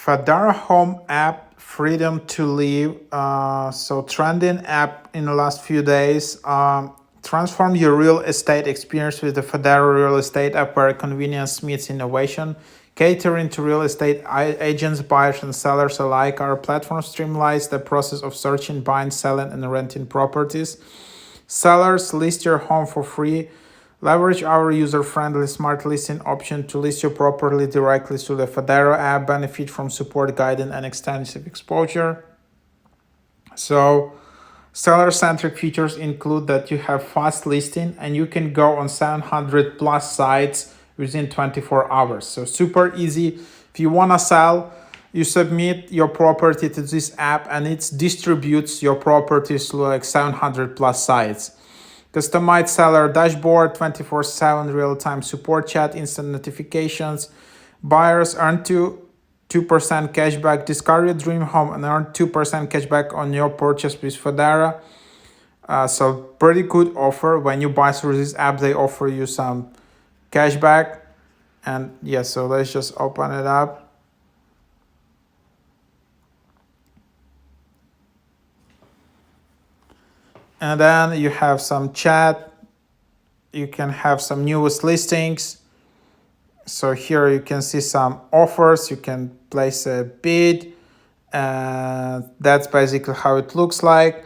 FEDERA Home App, Freedom to Live. So trending app in the last few days. Transform your real estate experience with the FEDERA Real Estate app where convenience meets innovation. Catering to real estate agents, buyers, and sellers alike, our platform streamlines the process of searching, buying, selling, and renting properties. Sellers, list your home for free. Leverage our user-friendly smart listing option to list your property directly through the FEDERA app. Benefit from support, guidance, and extensive exposure. So, seller-centric features include that you have fast listing and you can go on 700 plus sites within 24 hours. So super easy. If you want to sell, you submit your property to this app and it distributes your properties to like 700 plus sites. Customized seller dashboard, 24/7 real-time support chat, instant notifications. Buyers earn 2% cashback. Discover your dream home and earn 2% cashback on your purchase with FEDERA. So pretty good offer. When you buy through this app, they offer you some cashback. And yeah, so let's just open it up. And then you have some chat. You can have some newest listings. So here you can see some offers. You can place a bid. And that's basically how it looks like.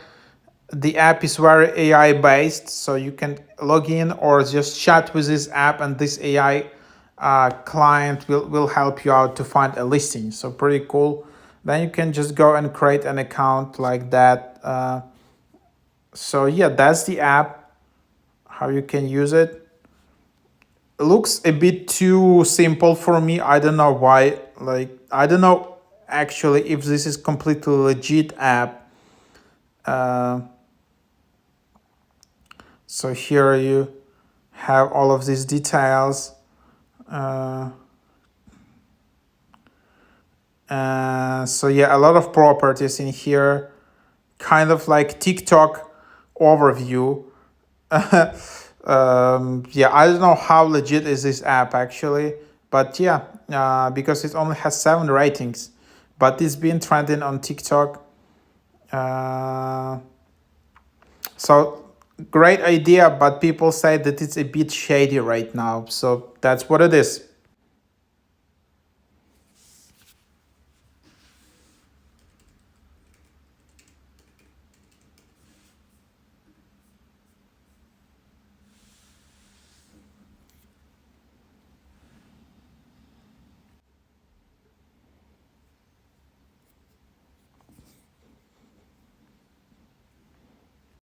The app is very AI based. So you can log in or just chat with this app and this AI client will help you out to find a listing. So pretty cool. Then you can just go and create an account like that. So yeah, that's the app, how you can use it. It looks a bit too simple for me. I don't know why. I don't know actually if this is completely legit app. So here you have all of these details. So yeah, a lot of properties in here, kind of like TikTok overview. Yeah, I don't know how legit is this app actually, but yeah, because it only has 7 ratings, but it's been trending on TikTok. So great idea, but people say that it's a bit shady right now. So that's what it is.